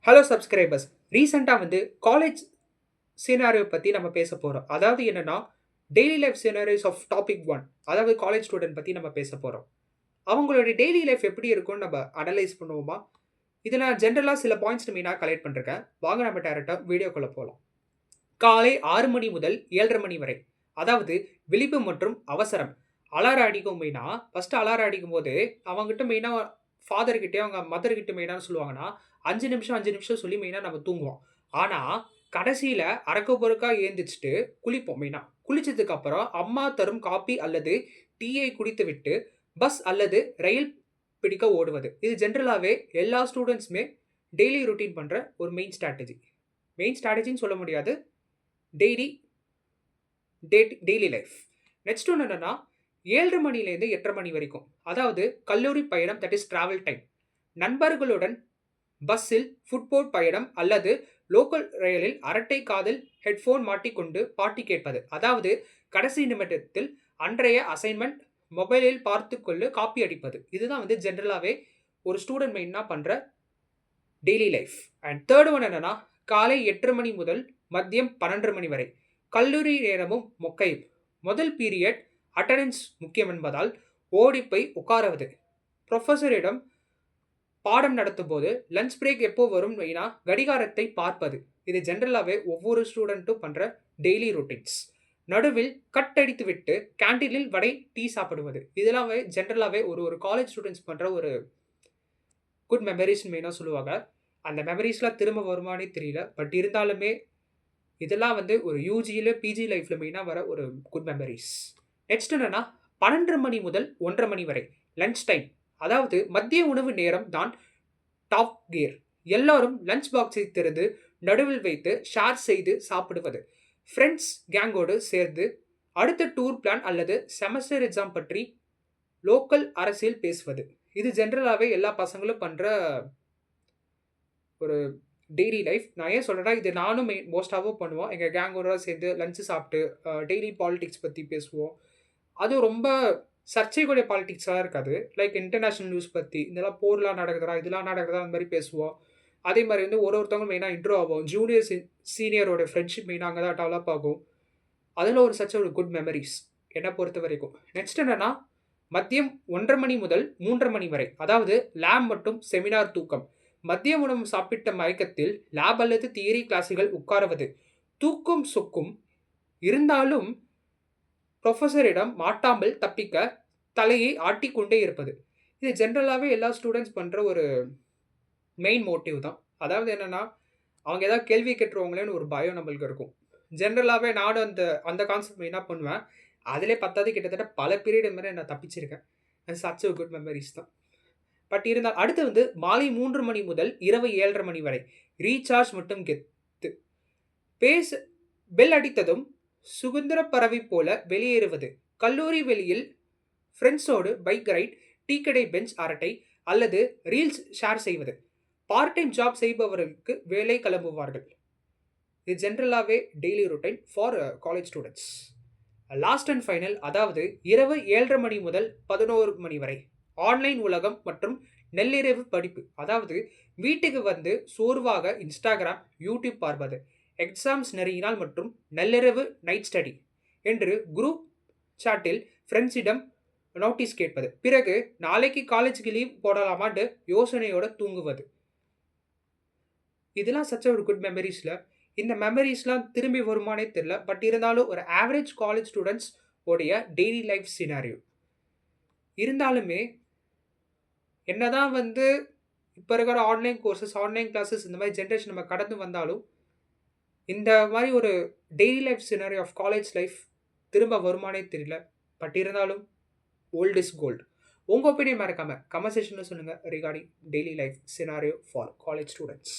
Hello subscribers. ரீசெண்டாக college scenario பற்றி நம்ம பேச போகிறோம். அதாவது என்னன்னா daily life scenarios off topic one. அதாவது காலேஜ் ஸ்டூடெண்ட் பற்றி நம்ம பேச போகிறோம். அவங்களுடைய டெய்லி லைஃப் எப்படி இருக்கும்னு நம்ம அனலைஸ் பண்ணுவோமா? இதில் நான் ஜென்ரலாக சில பாயிண்ட்ஸ் மெயினாக கலெக்ட் பண்ணிருக்கேன். வாங்க நம்ம டேரெக்டாக வீடியோக்குள்ளே போகலாம். காலை 6 மணி முதல் 7:30 மணி வரை. அதாவது விழிப்பு மற்றும் அவசரம். அலாரம் அடிக்கும் மெயினாக ஃபஸ்ட்டு அலாரம் அடிக்கும் போது அவங்ககிட்ட மெயினாக ஃபாதர்கிட்டே அவங்க மதர்கிட்ட மெயினாக சொல்லுவாங்கன்னா 5 நிமிஷம் சொல்லி மெயினாக நம்ம தூங்குவோம். ஆனால் கடைசியில் அரக்க பொறுக்கா ஏந்திரிச்சிட்டு குளிப்போம். மெயினாக குளிச்சதுக்கு அப்புறம் அம்மா தரும் காப்பி அல்லது டீயை குடித்து விட்டு பஸ் அல்லது ரயில் பிடிக்க ஓடுவது. இது ஜென்ரலாகவே எல்லா ஸ்டூடெண்ட்ஸுமே டெய்லி ரொட்டீன் பண்ணுற ஒரு மெயின் ஸ்ட்ராட்டஜி. மெயின் ஸ்ட்ராட்டஜின்னு சொல்ல முடியாது, டெய்லி டெய்லி லைஃப். நெக்ஸ்ட் ஒன்று என்னென்னா 7:30 மணிலேருந்து 8:30 மணி வரைக்கும். அதாவது கல்லூரி பயணம், தட் இஸ் டிராவல் டைம். நண்பர்களுடன் பஸ்ஸில் ஃபுட்போர்ட் பயணம் அல்லது லோக்கல் ரயிலில் அரட்டை காதில் ஹெட்ஃபோன் மாட்டிக்கொண்டு பாட்டு கேட்பது. அதாவது கடைசி நிமிடத்தில் அன்றைய அசைன்மெண்ட் மொபைலில் பார்த்து கொண்டு காப்பி அடிப்பது. இதுதான் ஜென்ரலாகவே ஒரு ஸ்டூடெண்ட் மெயினாக பண்ணுற daily life. And third one என்னென்னா காலை 8:30 மணி முதல் மதியம் 12:30 மணி வரை. கல்லூரி நேரமும் மொக்கையும். முதல் பீரியட் அட்டண்டன்ஸ் முக்கியம் என்பதால் ஓடிப்போய் உட்காருவது. ப்ரொஃபஸரிடம் பாடம் நடத்தும் போது லஞ்ச் பிரேக் எப்போ வரும் மெயினா கடிகாரத்தை பார்ப்பது. இது ஜென்ரலாகவே ஒவ்வொரு ஸ்டூடெண்ட்டும் பண்ணுற டெய்லி ரொட்டீன்ஸ். நடுவில் கட் அடித்து விட்டு கேன்டீனில் வடை டீ சாப்பிடுவது. இதெல்லாம் ஜென்ரலாகவே ஒரு காலேஜ் ஸ்டூடெண்ட்ஸ் பண்ணுற ஒரு குட் மெமரிஸ் மெயினாக சொல்லுவாங்க. அந்த மெமரிஸ்லாம் திரும்ப வருமானே தெரியல. பட் இருந்தாலுமே இதெல்லாம் ஒரு யூஜியில் பிஜி லைஃப்பில் மெயினாக வர ஒரு குட் மெமரிஸ். நெக்ஸ்ட் என்னென்னா 12:30 மணி முதல் 1:30 மணி வரை லஞ்ச் டைம். அதாவது மதிய உணவு நேரம் தான் டாப் கியர். எல்லாரும் லஞ்ச் பாக்ஸை திறந்து நடுவில் வைத்து ஷேர் செய்து சாப்பிடுவது. ஃப்ரெண்ட்ஸ் கேங்கோடு சேர்ந்து அடுத்த டூர் பிளான் அல்லது செமஸ்டர் எக்ஸாம் பற்றி லோக்கல் அரசியல் பேசுவது. இது ஜென்ரலாகவே எல்லா பசங்களும் பண்ணுற ஒரு டெய்லி லைஃப். நான் ஏன் சொல்கிறேன்னா இது நானும் மோஸ்ட்டாகவும் பண்ணுவோம். எங்கள் கேங்கோட சேர்ந்து லஞ்சு சாப்பிட்டு டெய்லி பாலிடிக்ஸ் பற்றி பேசுவோம். அதுவும் ரொம்ப சர்ச்சைக்குரிய பாலிடிக்ஸாக இருக்காது. லைக் இன்டர்நேஷ்னல் நியூஸ் பற்றி, இதெல்லாம் போர்லாம் நடக்குதா, இதெல்லாம் நடக்குதா, அந்த மாதிரி பேசுவோம். அதே மாதிரி ஒருத்தவங்க மெயினாக இன்ட்ரோ ஆகும். ஜூனியர் சீனியரோட ஃப்ரெண்ட்ஷிப் மெயினாக அங்கே தான் டெவலப் ஆகும். அதில் ஒரு குட் மெமரிஸ் என்னை பொறுத்த வரைக்கும். நெக்ஸ்ட் என்னென்னா மதியம் 1:30 மணி முதல் 3:30 மணி வரை. அதாவது லேப் மற்றும் செமினார் தூக்கம். மதிய உணவு சாப்பிட்ட மயக்கத்தில் லேப் அல்லது தியரி கிளாஸுகள் உட்காருவது. தூக்கம் சொக்கும் இருந்தாலும் ப்ரொஃபஸரிடம் மாட்டாமல் தப்பிக்க தலையை ஆட்டிக்கொண்டே இருப்பது. இது ஜென்ரலாகவே எல்லா ஸ்டூடெண்ட்ஸ் பண்ணுற ஒரு மெயின் மோட்டிவ் தான். அதாவது என்னென்னா அவங்க ஏதாவது கேள்வி கேட்டுருவாங்களேன்னு ஒரு பயம் நம்மளுக்கு இருக்கும். ஜென்ரலாகவே நானும் அந்த கான்செப்ட் மெயினாக பண்ணுவேன். அதிலே பத்தாவது கிட்டத்தட்ட பல பீரியட் மாதிரி நான் தப்பிச்சிருக்கேன். அது சச் ஒரு குட் மெமரிஸ் தான். பட் இருந்தால் அடுத்து மாலை 3 மணி முதல் இரவு 7:30 மணி வரை ரீசார்ஜ் மற்றும் கெத்து. பெல் அடித்ததும் சுதந்திர பறவை போல வெளியேறுவது. கல்லூரி வெளியில் ஃப்ரெண்ட்ஸோடு பைக் ரைட், டீ கடை பெஞ்ச் அரட்டை அல்லது ரீல்ஸ் ஷேர் செய்வது. பார்ட் டைம் ஜாப் செய்பவர்களுக்கு வேலை கிளம்புவார்கள். இது ஜென்ரலாகவே daily routine for college students. Last and final, அதாவது இரவு 7:30 மணி முதல் 11 மணி வரை ஆன்லைன் உலகம் மற்றும் நள்ளிரவு படிப்பு. அதாவது வீட்டுக்கு சோர்வாக இன்ஸ்டாகிராம், யூடியூப் பார்ப்பது. எக்ஸாம்ஸ் நெருங்கினால் மற்றும் நள்ளிரவு நைட் ஸ்டடி என்று குரூப் சாட்டில் ஃப்ரெண்ட்ஸிடம் நோட்டீஸ் கேட்பது. பிறகு நாளைக்கு காலேஜுக்கு லீவ் போடலாமான்னு யோசனையோடு தூங்குவது. இதெல்லாம் சச்ச ஒரு குட் மெமரிஸில். இந்த மெமரிஸ்லாம் திரும்பி வருமானே தெரியல. பட் இருந்தாலும் ஒரு ஆவரேஜ் காலேஜ் ஸ்டூடெண்ட்ஸ் உடைய டெய்லி லைஃப் சினாரியோ. இருந்தாலுமே என்னதான் இப்போ இருக்கிற ஆன்லைன் கோர்சஸ், ஆன்லைன் கிளாஸஸ், இந்த மாதிரி ஜென்ரேஷன் நம்ம கடந்து வந்தாலும் இந்த மாதிரி ஒரு daily life scenario of college life திரும்ப வருமானே தெரியல. பட் இருந்தாலும் ஓல்ட் இஸ் கோல்டு. உங்கள் ஒப்பீனியன் மறக்காமல் கமெண்ட் செக்ஷனில் சொல்லுங்கள் regarding daily life scenario for college students.